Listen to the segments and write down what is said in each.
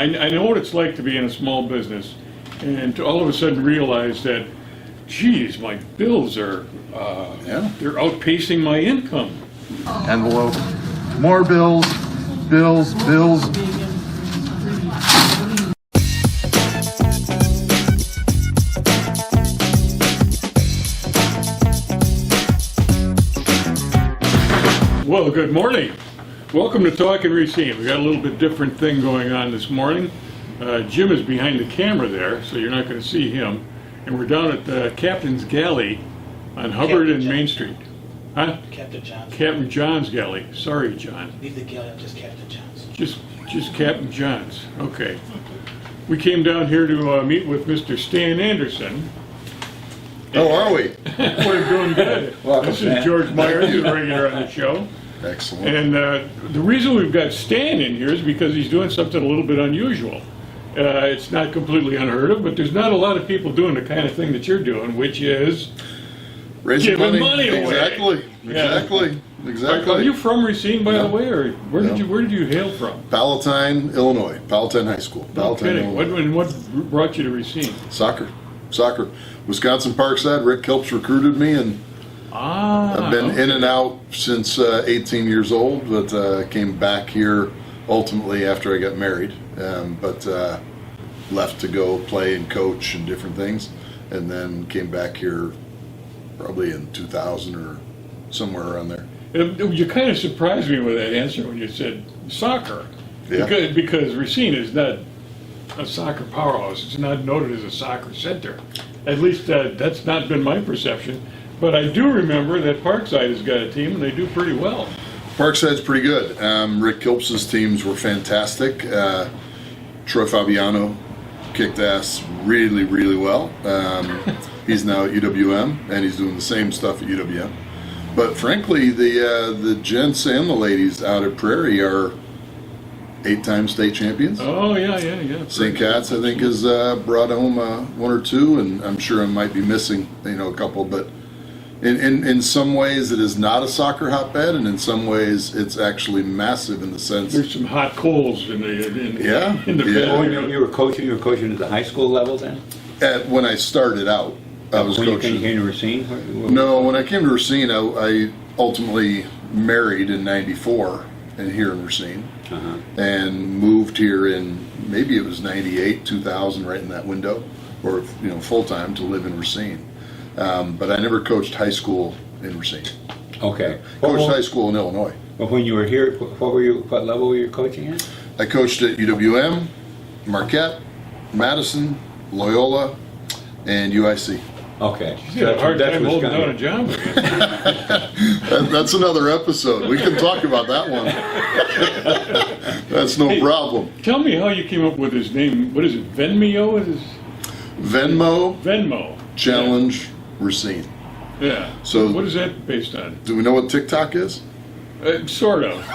I know what it's like to be in a small business and to all of a sudden realize that, geez, my bills are, they're outpacing my income. Envelope. More bills. Bills. Well, good morning. Welcome to Talking Racine. We got a little bit different thing going on this morning. Jim is behind the camera there, so you're not going to see him. And we're down at the Captain's Galley on Hubbard and Main Street. Huh? Captain John's Galley. Sorry, John. Leave the galley, I'm just Captain John's. Just Captain John's. Okay. We came down here to meet with Mr. Stan Anderson. How are we? We're doing good. Welcome, This is George Myers, who's a regular on the show. Excellent. And the reason we've got Stan in here is because he's doing something a little bit unusual. It's not completely unheard of, but there's not a lot of people doing the kind of thing that you're doing, which is Raising giving money away. Exactly. Are you from Racine, by the way, or where did you hail from? Palatine, Illinois. Palatine High School. No Palatine, kidding. Illinois. What brought you to Racine? Soccer. Wisconsin Parkside. Rick Kilps recruited me, and I've been in and out since 18 years old, but came back here ultimately after I got married, but left to go play and coach and different things, and then came back here probably in 2000 or somewhere around there. You kind of surprised me with that answer when you said soccer, Yeah. because Racine is not a soccer powerhouse. It's not noted as a soccer center. At least that's not been my perception. But I do remember that Parkside has got a team, and they do pretty well. Parkside's pretty good. Rick Kilps's teams were fantastic. Troy Fabiano kicked ass really, really well. He's now at UWM, and he's doing the same stuff at UWM. But frankly, the gents and the ladies out at Prairie are 8-time state champions. Oh, yeah. St. Cat's, I think, has brought home one or two, and I'm sure I might be missing, a couple. But in some ways, it is not a soccer hotbed, and in some ways, it's actually massive in the sense. There's some hot coals in the Yeah. When you were coaching at the high school level then? When I started out, I was when coaching. you came to Racine? No, when I came to Racine, I ultimately married in '94 and here in Racine, and moved here in maybe it was '98, 2000, right in that window, or full time to live in Racine. But I never coached high school in Racine. Okay. Coached high school in Illinois. But when you were here, what level were you coaching at? I coached at UWM, Marquette, Madison, Loyola, and UIC. Okay. You had a hard time holding down a job. That's another episode. We can talk about that one. That's no problem. Tell me how you came up with his name. What is it? Venmo? Venmo. Challenge Racine. Yeah. So what is that based on? Do we know what TikTok is? Sort of.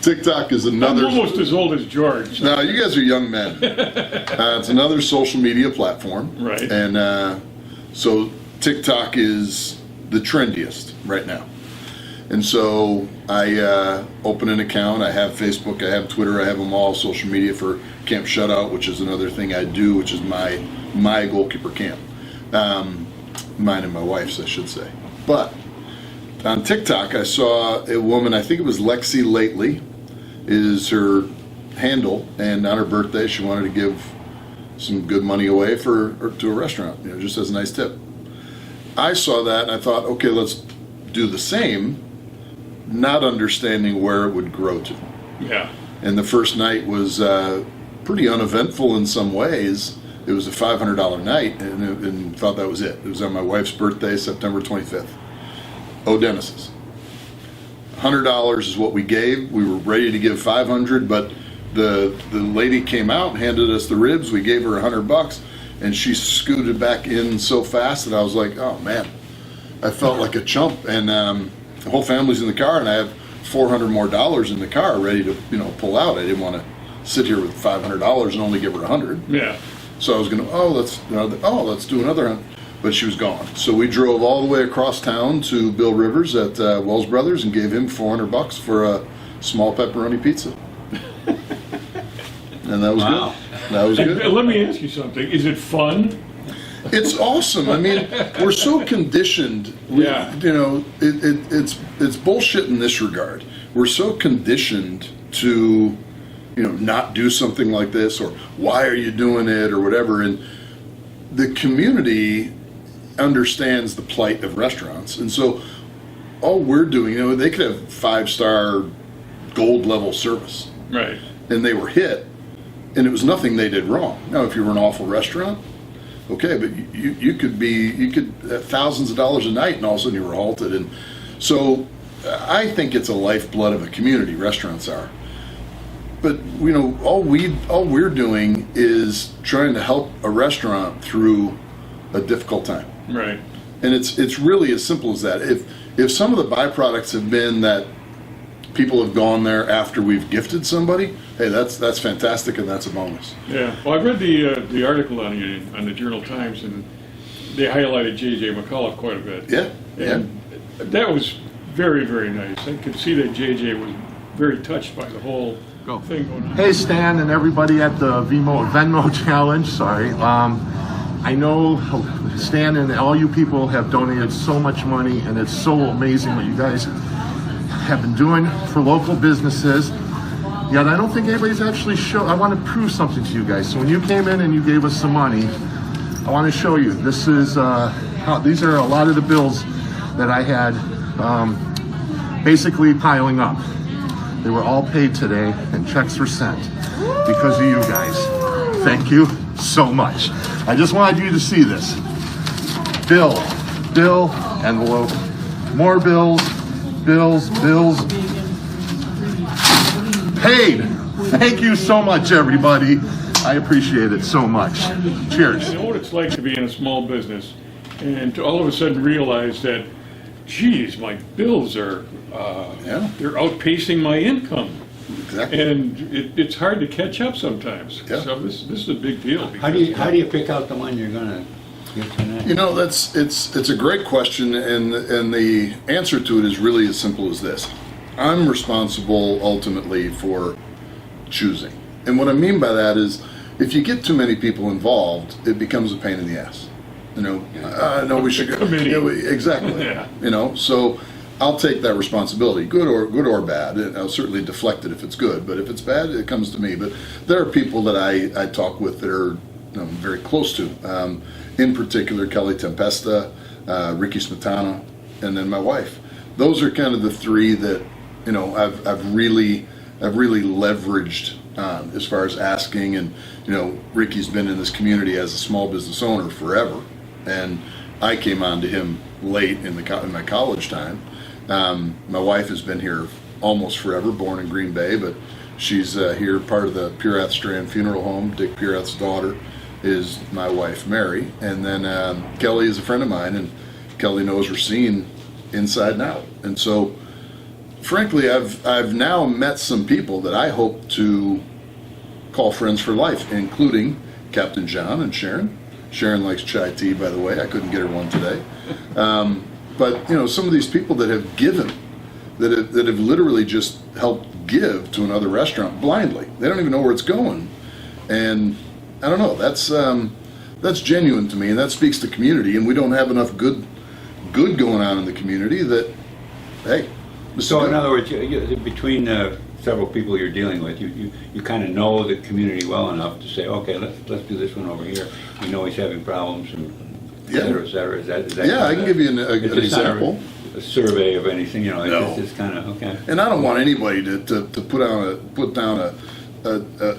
TikTok is another. I'm almost as old as George. No, you guys are young men. It's another social media platform. Right. And so TikTok is the trendiest right now. And so I open an account. I have Facebook, I have Twitter, I have them all, social media for Camp Shutout, which is another thing I do, which is my goalkeeper camp. Mine and my wife's, I should say. But on TikTok, I saw a woman, I think it was Lexi Lately, is her handle, and on her birthday, she wanted to give some good money away to a restaurant, just as a nice tip. I saw that, and I thought, okay, let's do the same, not understanding where it would grow to. Yeah. And the first night was pretty uneventful in some ways. It was a $500 night, and thought that was it. It was on my wife's birthday, September 25th. Dennis's. $100 is what we gave. We were ready to give $500, but the lady came out and handed us the ribs. We gave her $100, and she scooted back in so fast that I was like, oh man, I felt like a chump. And the whole family's in the car, and I have $400 more in the car ready to pull out. I didn't want to sit here with $500 and only give her $100. Yeah. So I was going to, let's do another 100. But she was gone. So we drove all the way across town to Bill Rivers at Wells Brothers and gave him $400 for a small pepperoni pizza. and that was Wow. good. That was And good. let me ask you something. Is it fun? It's awesome. I mean, we're so conditioned. Yeah. You know, it's bullshit in this regard. We're so conditioned to, you know, not do something like this, or why are you doing it, or whatever. And the community understands the plight of restaurants, and so all we're doing, you know, they could have 5-star gold level service, Right. and they were hit, and it was nothing they did wrong. Now, if you were an awful restaurant, okay, but you could have thousands of dollars a night, and all of a sudden you were halted. And so I think it's a lifeblood of a community. Restaurants are, but you know, all we're doing is trying to help a restaurant through a difficult time, Right. and it's really as simple as that. If some of the byproducts have been that people have gone there after we've gifted somebody, hey, that's fantastic, and that's a bonus. Yeah. Well, I read the article on you on the Journal Times, and they highlighted J.J. McAuliffe quite a bit. Yeah, yeah. And that was very, very nice. I could see that J.J. was very touched by the whole thing going on. Hey Stan and everybody at the Venmo challenge, sorry. I know Stan and all you people have donated so much money, and it's so amazing what you guys have been doing for local businesses. Yet I don't think anybody's actually I want to prove something to you guys. So when you came in and you gave us some money, I want to show you. This is these are a lot of the bills that I had basically piling up. They were all paid today, and checks were sent because of you guys. Thank you so much. I just wanted you to see this. Bill, envelope, more bills, paid. Thank you so much, everybody. I appreciate it so much. Cheers. I know what it's like to be in a small business and to all of a sudden realize that, geez, my bills are they're outpacing my income. Exactly. And it's hard to catch up sometimes. Yeah. So this is a big deal. How do you pick out the one you're gonna give tonight? You know, it's a great question, and the answer to it is really as simple as this. I'm responsible ultimately for choosing. And what I mean by that is, if you get too many people involved, it becomes a pain in the ass. You know, no, we should go. Committee. Exactly. Yeah. You know, so I'll take that responsibility, good or bad. And I'll certainly deflect it if it's good, but if it's bad, it comes to me. But there are people that I talk with that are very close to. In particular, Kelly Tempesta, Ricky Smetana, and then my wife. Those are kind of the three that, you know, I've really leveraged as far as asking. And you know, Ricky's been in this community as a small business owner forever, and I came on to him late in my college time. My wife has been here almost forever, born in Green Bay, but she's here part of the Purath Strand Funeral Home. Dick Purath's daughter is my wife, Mary, and then Kelly is a friend of mine, and Kelly knows Racine inside and out. And so, frankly, I've now met some people that I hope to call friends for life, including Captain John and Sharon. Sharon likes chai tea, by the way. I couldn't get her one today. But you know, some of these people that have given, that have literally just helped give to another restaurant blindly. They don't even know where it's going, and I don't know. That's genuine to me, and that speaks to community. And we don't have enough good going on in the community. That, hey, this So is in good. other words, between several people you're dealing with, you kind of know the community well enough to say, okay, let's do this one over here. We know he's having problems, and et cetera, et cetera. Is that Yeah, I can give you an it's just not example. a survey of anything, you know. No. It's just kind of okay. And I don't want anybody to put down a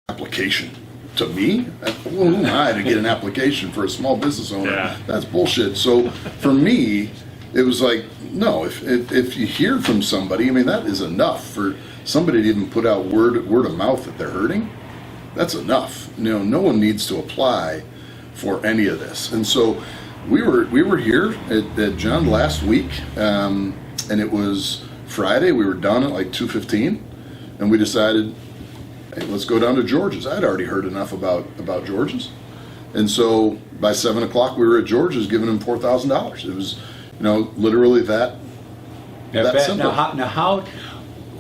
application to me. Who am I to get an application for a small business owner? Yeah. That's bullshit. So for me, it was like, no, if you hear from somebody, I mean, that is enough for somebody to even put out word of mouth that they're hurting. That's enough. You know, no one needs to apply for any of this. And so we were here at John last week, and it was Friday. We were done at like 2:15, and we decided, hey, let's go down to George's. I'd already heard enough about George's, and so by 7 o'clock we were at George's giving him $4,000. It was, you know, literally that simple. Now, how?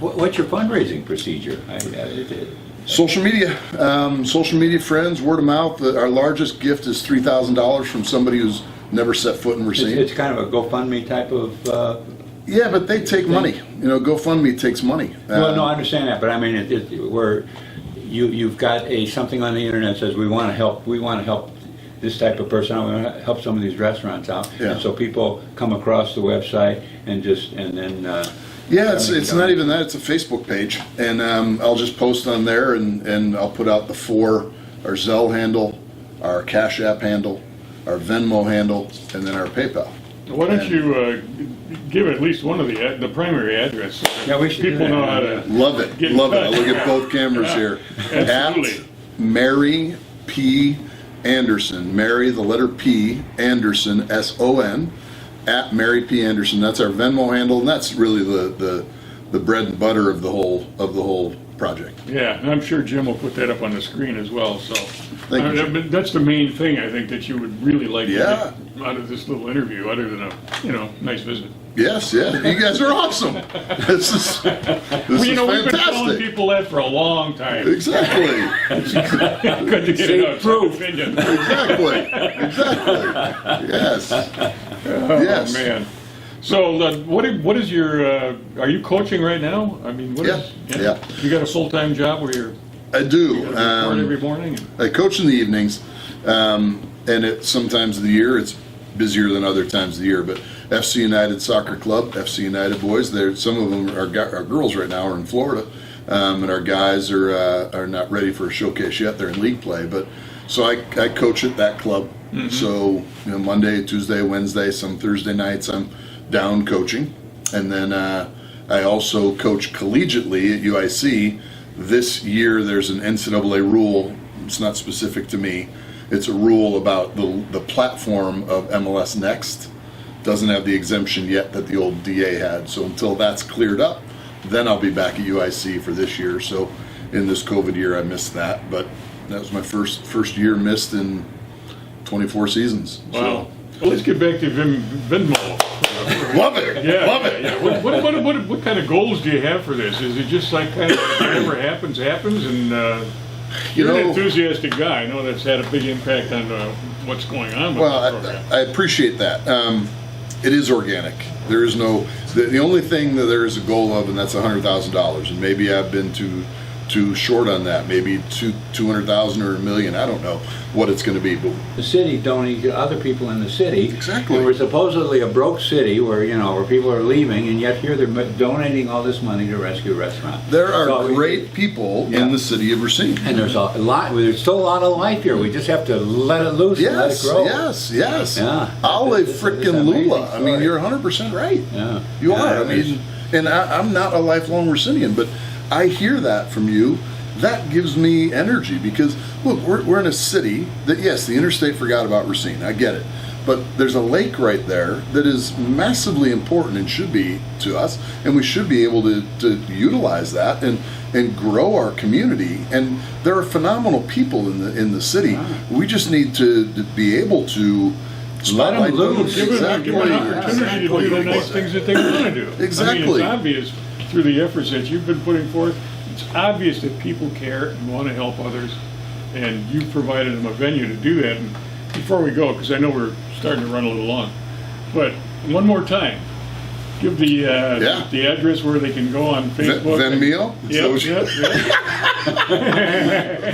What's your fundraising procedure? Social media friends, word of mouth. Our largest gift is $3,000 from somebody who's never set foot in Racine. It's kind of a GoFundMe type of. Yeah, but they take money. You know, GoFundMe takes money. Well, no, I understand that, but I mean, where you've got something on the internet that says we want to help this type of person. I want to help some of these restaurants out, Yeah. and so people come across the website and then. Yeah, it's not even that. It's a Facebook page, and I'll just post on there, and I'll put out our Zelle handle, our Cash App handle, our Venmo handle, and then our PayPal. Why don't you give at least one of the primary address? So that Yeah, we should do people that, know how yeah. to. Love it, Get in love it. I touch. look at both cameras here. Absolutely. At Mary P. Anderson, Mary the letter P, Anderson, S-O-N, at Mary P. Anderson. That's our Venmo handle, and that's really the bread and butter of the whole project. Yeah, and I'm sure Jim will put that up on the screen as well, so. Thank you, But that's the main thing, I think, that you would really like to Yeah. get out of this little interview, other than a, nice visit. Yes, yeah, you guys are awesome. This is Well, we've been telling fantastic. people that for a long time. Exactly, Good to get it out, second opinion. exactly. Yes, yes. Oh, man. So, what is your, are you coaching right now? I mean, what is? Yeah. You got a full-time job where you're I do. report every morning? I coach in the evenings, and sometimes of the year it's busier than other times of the year. But FC United Soccer Club, FC United boys, some of them are girls right now are in Florida, and our guys are not ready for a showcase yet. They're in league play, but so I coach at that club. Mm-hmm. So Monday, Tuesday, Wednesday, some Thursday nights I'm down coaching, and then I also coach collegiately at UIC. This year there's an NCAA rule. It's not specific to me. It's a rule about the platform of MLS Next. Doesn't have the exemption yet that the old DA had. So until that's cleared up, then I'll be back at UIC for this year. So in this COVID year I missed that, but that was my first year missed in 24 seasons. Wow. Well, let's get back to Venmo. Love it. Yeah, Love it. Yeah. What kind of goals do you have for this? Is it just like kind of whatever happens, and you're an enthusiastic guy. I know that's had a big impact on what's going on with the program. I appreciate that. It is organic. There is the only thing that there is a goal of, and that's $100,000. And maybe I've been too short on that. Maybe 200,000 or $1 million. I don't know what it's going to be, but The city donating to other people in the city. Exactly. And we're supposedly a broke city where people are leaving, and yet here they're donating all this money to rescue restaurants. there are So great people Yeah. in the city of Racine. And there's a lot. There's still a lot of life here. We just have to let it loose and let it Yes, grow. yes. Yeah. Ole It's an frickin' amazing Lula. I mean, story. you're 100% right. Yeah. You Yeah, are. I there's- mean, and I'm not a lifelong Racinian, but I hear that from you. That gives me energy because, look, we're in a city that, yes, the interstate forgot about Racine. I get it. But there's a lake right there that is massively important and should be to us, and we should be able to utilize that and grow our community. And there are phenomenal people in the city. We just need to be able to Let 'em spotlight loose. Give them Exactly. an opportunity to do the nice things that they want to do. I mean, Exactly. it's obvious through the efforts that you've been putting forth. It's obvious that people care and want to help others, and you've provided them a venue to do that. And before we go, because I know we're starting to run a little long, but one more time, give the address where they can go on Facebook. Venmo? Yep, yep.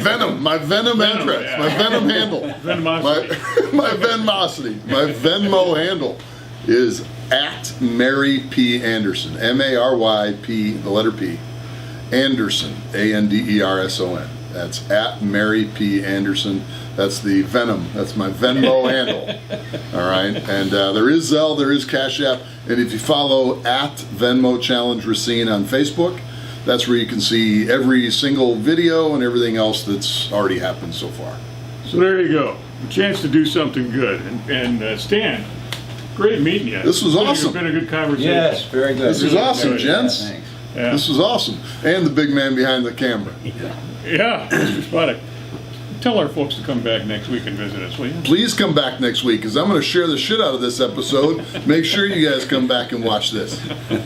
Venom, my Venom address, yeah. my Venom handle, Venomosity. my Venmosity, my Venmo handle is at Mary P. Anderson, M-A-R-Y-P, the letter P, Anderson, A-N-D-E-R-S-O-N. That's at Mary P. Anderson. That's the Venom. That's my Venmo handle. All right. And there is Zelle, there is Cash App. And if you follow at Venmo Challenge Racine on Facebook, that's where you can see every single video and everything else that's already happened so far. So there you go. A chance to do something good. And Stan, great meeting you. This was awesome. It's been a good conversation. Yes, very good. This was Really awesome, good. gents. Yeah, thanks. Yeah. This was awesome. And the big man behind the camera. Yeah, Mr. Spodek. Tell our folks to come back next week and visit us, will you? Please come back next week because I'm going to share the shit out of this episode. Make sure you guys come back and watch this.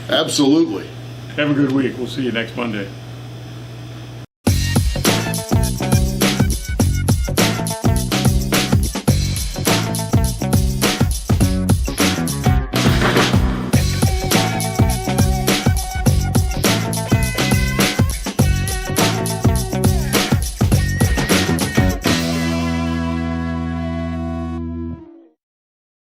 Absolutely. Have a good week. We'll see you next Monday.